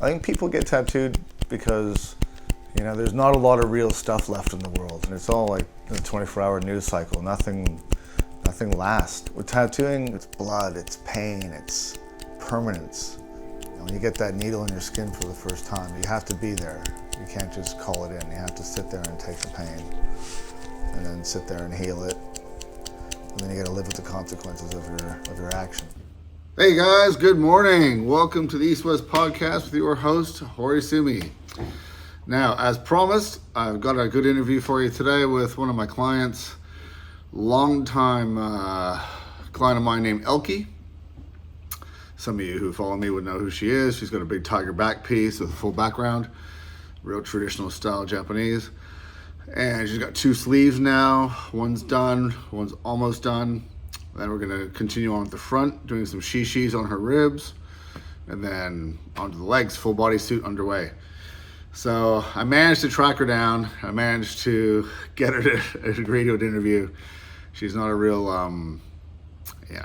I think people get tattooed because, there's not a lot of real stuff left in the world, and it's all like a 24-hour news cycle. Nothing lasts. With tattooing, it's blood, it's pain, it's permanence. When you get that needle in your skin for the first time, you have to be there. You can't just call it in. You have to sit there and take the pain, and then sit there and heal it, and then you got to live with the consequences of your action. Hey guys, good morning. Welcome to the East West Podcast with your host, Horisumi. Now, as promised, I've got a good interview for you today with one of my clients, longtime client of mine named Elkie. Some of you who follow me would know who she is. She's got a big tiger back piece with a full background, real traditional style Japanese. And she's got 2 sleeves now. One's done, one's almost done. Then we're going to continue on at the front, doing some shishis on her ribs, and then onto the legs, full bodysuit underway. So I managed to track her down. I managed to get her to agree to an interview. She's not a real,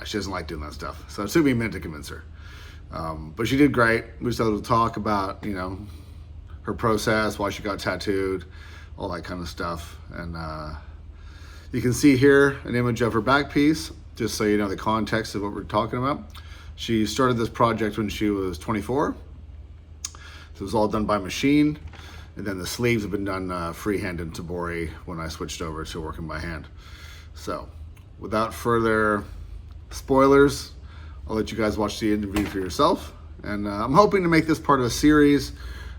she doesn't like doing that stuff. So it took me a minute to convince her. But she did great. We just able to talk about, her process, why she got tattooed, all that kind of stuff. And you can see here an image of her back piece, just so you know the context of what we're talking about. She started this project when she was 24. So it was all done by machine. And then the sleeves have been done freehand in Tabori when I switched over to working by hand. So without further spoilers, I'll let you guys watch the interview for yourself. And I'm hoping to make this part of a series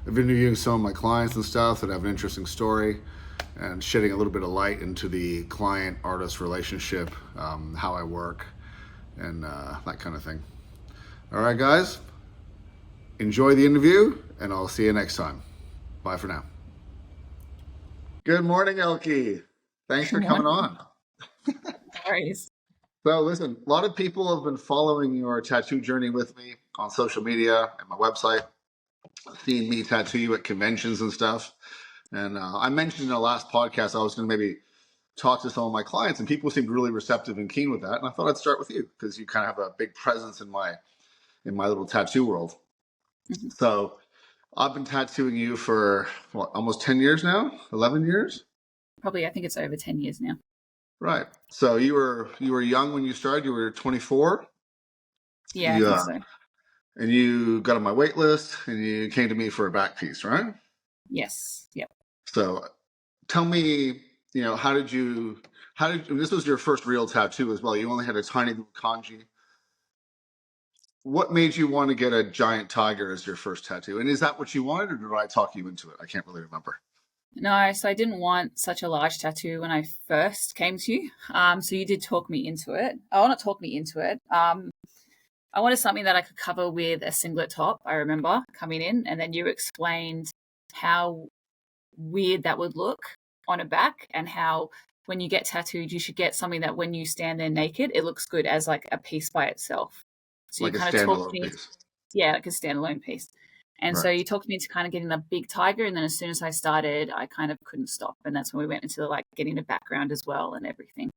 of interviewing some of my clients and stuff that have an interesting story, and shedding a little bit of light into the client-artist relationship, how I work, and that kind of thing. All right, guys, enjoy the interview, and I'll see you next time. Bye for now. Good morning, Elkie. Thanks for coming on. No worries. So listen, a lot of people have been following your tattoo journey with me on social media and my website, seeing me tattoo you at conventions and stuff. And I mentioned in the last podcast I was going to maybe talk to some of my clients, and people seemed really receptive and keen with that. And I thought I'd start with you because you kind of have a big presence in my little tattoo world. Mm-hmm. So I've been tattooing you for almost 10 years now, 11 years? Probably, I think it's over 10 years now. Right. So you were young when you started. You were 24. Yeah, I think so. And you got on my wait list, and you came to me for a back piece, right? Yes. Yep. So tell me, this was your first real tattoo as well. You only had a tiny little kanji. What made you want to get a giant tiger as your first tattoo? And is that what you wanted, or did I talk you into it? I can't really remember. No, so I didn't want such a large tattoo when I first came to you. So you did talk me into it. Oh, not talk me into it. I wanted something that I could cover with a singlet top, I remember coming in, and then you explained how weird that would look on a back, and how when you get tattooed, you should get something that when you stand there naked, it looks good as like a piece by itself. So like you kind a of talked me, piece. Yeah, like a standalone piece. And right. So you talked me into kind of getting a big tiger, and then as soon as I started, I kind of couldn't stop, and that's when we went into like getting a background as well and everything.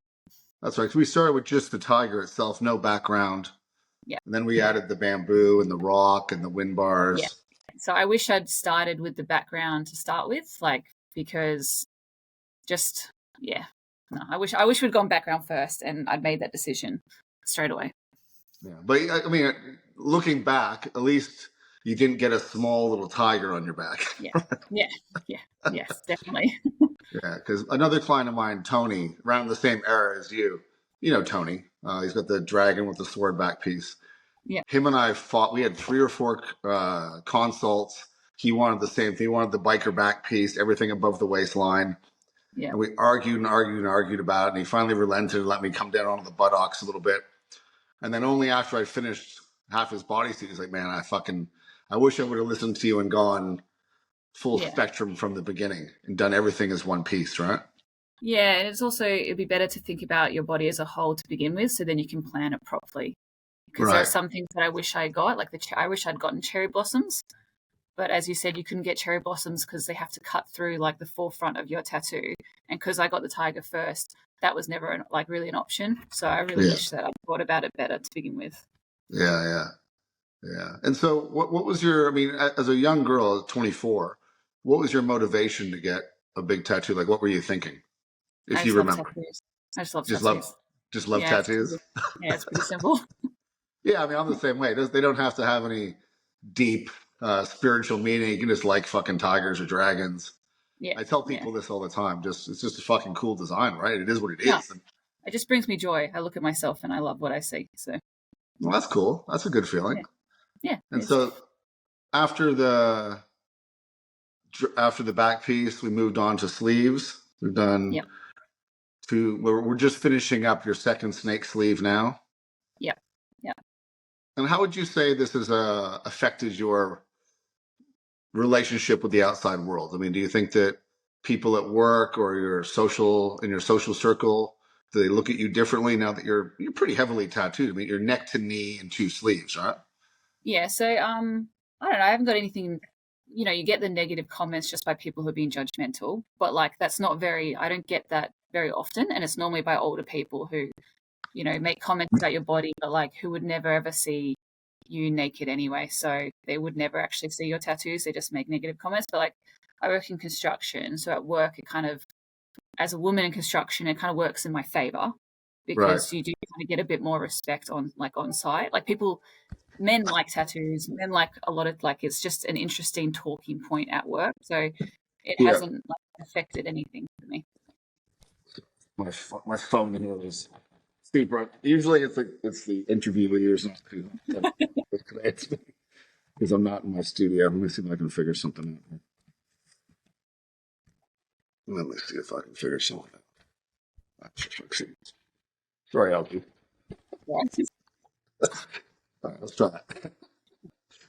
That's right. So we started with just the tiger itself, no background. Yeah. And then we added the bamboo and the rock and the wind bars. Yeah. So I wish I'd started with the background to start with, because I wish we'd gone background first, and I'd made that decision straight away. Yeah, but I mean, looking back, at least you didn't get a small little tiger on your back. Yes, definitely. Yeah, because another client of mine, Tony, around the same era as you know Tony, he's got the dragon with the sword back piece. Yeah. Him and I fought. We had 3 or 4 consults. He wanted the same thing. He wanted the biker back piece, everything above the waistline. Yeah. And we argued about it. And he finally relented and let me come down onto the buttocks a little bit. And then only after I finished half his bodysuit, he's like, man, I wish I would have listened to you and gone full spectrum from the beginning and done everything as one piece, right? Yeah, and it'd be better to think about your body as a whole to begin with, so then you can plan it properly. Because there are some things that I wish I got, like I wish I'd gotten cherry blossoms. But as you said, you couldn't get cherry blossoms because they have to cut through like the forefront of your tattoo. And because I got the tiger first, that was never really an option. So I really wish that I thought about it better to begin with. Yeah. Yeah. And so what was your, I mean, as a young girl, 24, what was your motivation to get a big tattoo? Like, what were you thinking, I if you just love remember? tattoos. I just love Just love, tattoos. just love Yeah, tattoos? it's pretty simple. Yeah, I mean, I'm the same way. They don't have to have any deep spiritual meaning. You can just like fucking tigers or dragons. Yeah, I tell yeah. people this all the time. Just it's just a fucking cool design, right? It is what it No, is. And, it just brings me joy. I look at myself and I love what I see. So well, that's cool. That's a good feeling. yeah, yeah, it And is. so after the after the back piece, we moved on to sleeves. We've done Yep, two. We're just finishing up your second snake sleeve now. yep, yep. And how would you say this has affected your relationship with the outside world? I mean, do you think that people at work or in your social circle, do they look at you differently now that you're pretty heavily tattooed? I mean, you're neck to knee and two sleeves, right? Yeah. So I don't know. I haven't got anything. You know, you get the negative comments just by people who are being judgmental, but like that's not very. I don't get that very often, and it's normally by older people who make comments about your body, but like who would never ever see you naked anyway. So they would never actually see your tattoos. They just make negative comments. But like I work in construction, so at work it kind of, as a woman in construction, it kind of works in my favor Right. because you do kind of get a bit more respect on site. Like people, men like tattoos, men like a lot of like it's just an interesting talking point at work. So it Yeah. hasn't like affected anything for me. My phone here is super. Usually it's the interviewers because I'm not in my studio. Let me see if I can figure something out here. Let me see if I can figure something out. Sorry, Elkie. Yeah. All right, let's try that.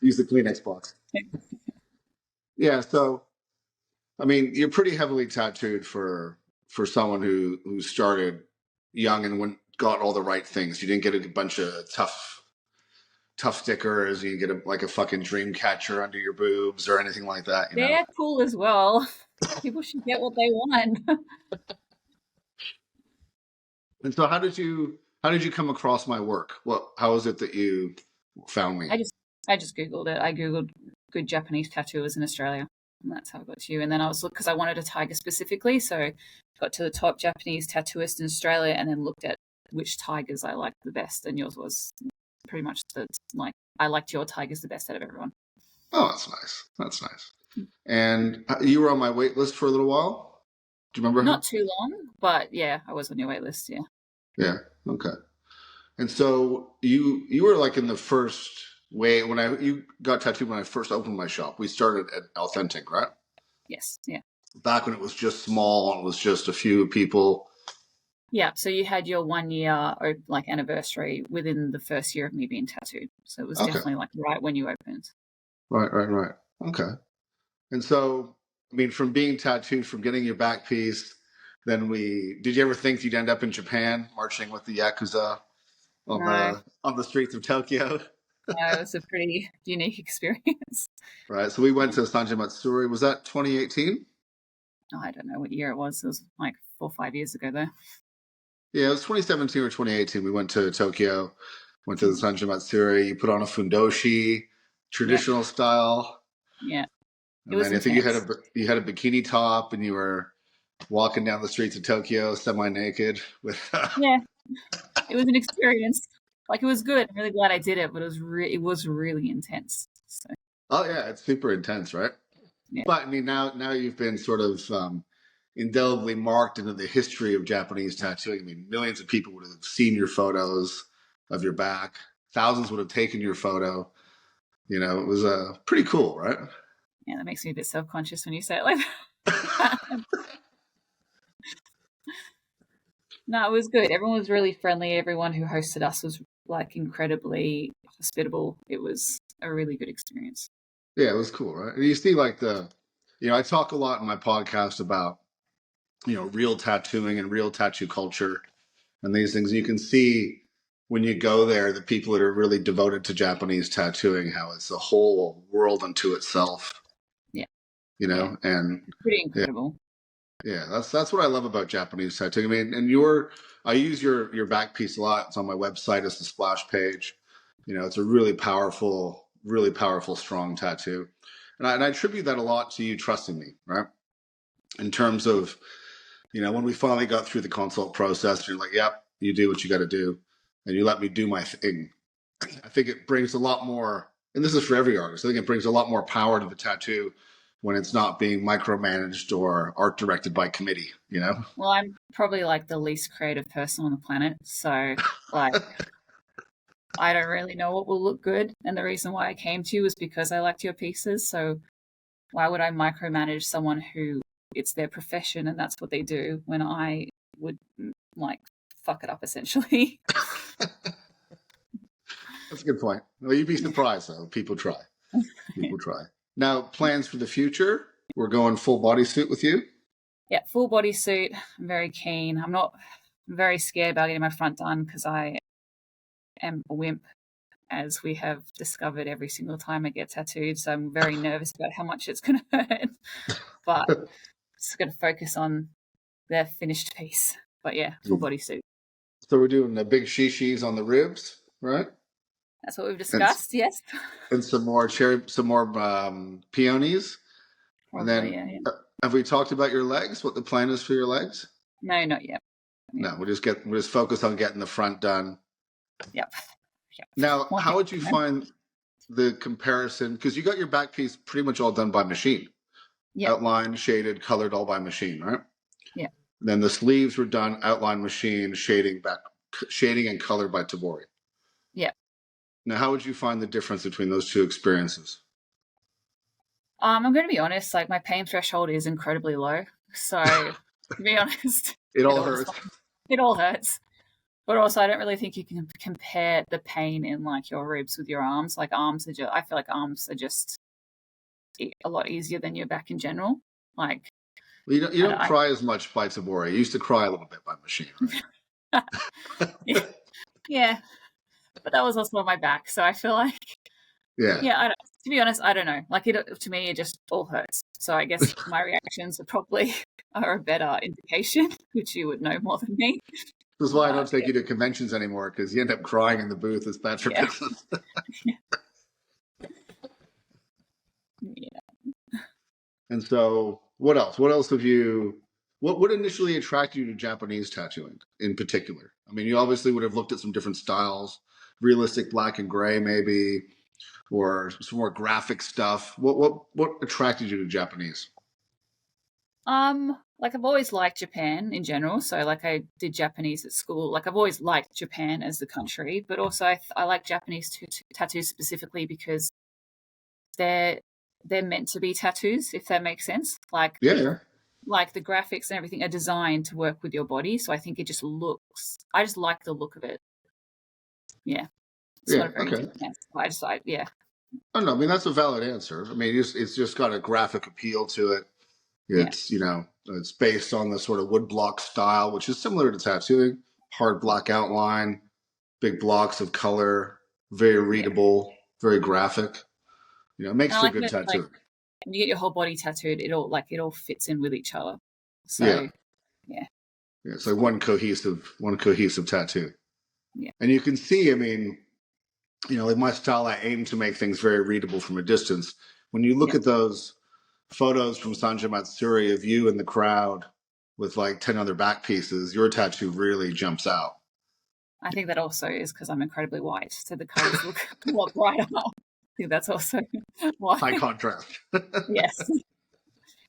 Use the Kleenex box. Yeah, so I mean, you're pretty heavily tattooed for someone who started young and got all the right things. You didn't get a bunch of tough stickers. You didn't get like a fucking dream catcher under your boobs or anything like that. You know. They're cool as well. People should get what they want. And so, how did you come across my work? How is it that you found me? I just googled it. I googled good Japanese tattooers in Australia, and that's how I got to you. And then I was because I wanted a tiger specifically, so got to the top Japanese tattooist in Australia, and then looked at which tigers I liked the best, and yours was pretty much the like I liked your tigers the best out of everyone. Oh, that's nice. That's nice. And you were on my wait list for a little while. Do you remember? Not too long, but yeah, I was on your wait list. Yeah. Yeah. Okay. And so you were like in the first way when you got tattooed when I first opened my shop. We started at Authentink, right? Yes. Yeah. Back when it was just small and it was just a few people. Yeah. So you had your 1 year or like anniversary within the first year of me being tattooed. So it was Okay. definitely like right when you opened. Right. Okay. And so, I mean, from being tattooed, from getting your back piece, did you ever think you'd end up in Japan marching with the Yakuza No, on the streets of Tokyo? no, it was a pretty unique experience. Right. So we went to Sanjay Matsuri. Was that 2018? I don't know what year it was. It was like 4 or 5 years ago, though. Yeah, it was 2017 or 2018. We went to Tokyo, went to the Mm. Sanjay Matsuri. You put on a fundoshi, Yep. traditional style, Yeah. It and was then I think intense. you had a bikini top, and you were walking down the streets of Tokyo semi-naked with. Yeah. It was an experience. Like it was good. I'm really glad I did it, but it was really intense. So Oh yeah, it's super intense, right? yeah. But I mean, now you've been sort of indelibly marked into the history of Japanese tattooing. I mean, millions of people would have seen your photos of your back. Thousands would have taken your photo. You know, it was pretty cool, right? Yeah, that makes me a bit self-conscious when you say it like that. No, it was good. Everyone was really friendly. Everyone who hosted us was like incredibly hospitable. It was a really good experience. Yeah, it was cool, right? And you see, like I talk a lot in my podcast about real tattooing and real tattoo culture and these things. You can see when you go there, the people that are really devoted to Japanese tattooing, how it's a whole world unto itself. Yeah. You know, Yeah. and It's pretty incredible. yeah, that's what I love about Japanese tattooing. I mean, and I use your back piece a lot. It's on my website as the splash page. It's a really powerful, strong tattoo. And I attribute that a lot to you trusting me, right? In terms of, when we finally got through the consult process, you're like, yep, you do what you got to do. And you let me do my thing. I think it brings a lot more, and this is for every artist, I think it brings a lot more power to the tattoo when it's not being micromanaged or art directed by committee, Well, I'm probably like the least creative person on the planet. So, like, I don't really know what will look good. And the reason why I came to you was because I liked your pieces. So, why would I micromanage someone who it's their profession and that's what they do when I would like fuck it up essentially? That's a good point. Well, you'd be surprised though. People try. Now, plans for the future. We're going full bodysuit with you. Yeah, full bodysuit. I'm very keen. I'm not very scared about getting my front done because I am a wimp, as we have discovered every single time I get tattooed. So I'm very nervous about how much it's going to hurt. But just going to focus on the finished piece. But yeah, full bodysuit. So we're doing the big shishis on the ribs, right? That's what we've discussed, yes. And some more peonies. Probably, and then, have we talked about your legs? What the plan is for your legs? No, not yet. No, we'll just focus on getting the front done. Yep. Now, how would you find the comparison? Because you got your back piece pretty much all done by machine. Yep. Outlined, shaded, colored, all by machine, right? Yeah. Then the sleeves were done outline machine, shading and colored by Tabori. Yeah. Now, how would you find the difference between those two experiences? I'm going to be honest. Like, my pain threshold is incredibly low. So, to be honest, it all hurts. It all hurts. But also, I don't really think you can compare the pain in like your ribs with your arms. Like arms are I feel like arms are just a lot easier than your back in general. Like, well, you don't cry as much by Tabori. I used to cry a little bit by machine, right? Yeah, but that was also on my back, so I feel like to be honest, I don't know. Like to me, it just all hurts. So I guess my reactions are a better indication, which you would know more than me. This is why I don't take you to conventions anymore, because you end up crying in the booth. It's bad for business. And so, what else? What else have you? What initially attracted you to Japanese tattooing in particular? I mean, you obviously would have looked at some different styles, realistic black and gray, maybe, or some more graphic stuff. What attracted you to Japanese? Like I've always liked Japan in general. So like I did Japanese at school. Like I've always liked Japan as the country, but also I like Japanese tattoos specifically because they're meant to be tattoos, if that makes sense. Like like the graphics and everything are designed to work with your body. So I think it just looks. I just like the look of it. Yeah. It's not a very good answer. Oh no, I mean that's a valid answer. I mean it's just got a graphic appeal to it. It's it's based on the sort of woodblock style, which is similar to tattooing. Hard black outline, big blocks of color, very readable, very graphic. It makes for good tattooing. When you get your whole body tattooed, it all fits in with each other. So it's like one cohesive tattoo. Yeah. And you can see, I mean, like my style, I aim to make things very readable from a distance. When you look at those photos from Sanja Matsuri of you in the crowd with like 10 other back pieces, your tattoo really jumps out. I think that also is because I'm incredibly white, so the colors look a lot brighter. I think that's also why. High contrast. Yes.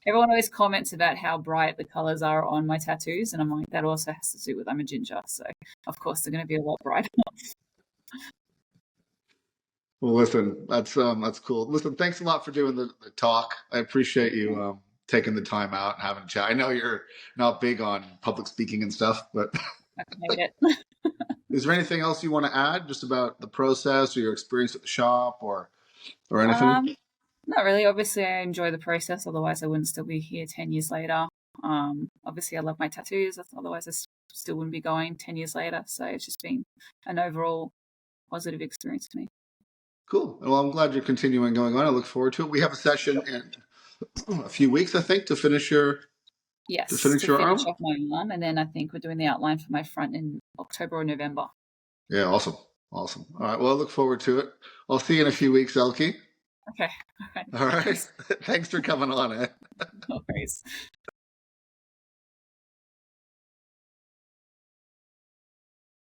Everyone always comments about how bright the colors are on my tattoos, and I'm like, that also has to do with I'm a ginger, so of course they're going to be a lot brighter. Well, listen, that's cool. Listen, thanks a lot for doing the talk. I appreciate you taking the time out and having a chat. I know you're not big on public speaking and stuff, but I made it. Is there anything else you want to add just about the process or your experience at the shop or anything? Not really. Obviously, I enjoy the process. Otherwise, I wouldn't still be here 10 years later. Obviously, I love my tattoos. Otherwise, I still wouldn't be going 10 years later. So it's just been an overall positive experience for me. Cool. Well, I'm glad you're continuing going on. I look forward to it. We have a session in a few weeks, I think, to finish your arm. Off my arm, and then I think we're doing the outline for my front in October or November. Yeah, awesome. Awesome. All right. Well, I look forward to it. I'll see you in a few weeks, Elkie. Okay. All right. All right. Thanks. Thanks for coming on. No worries.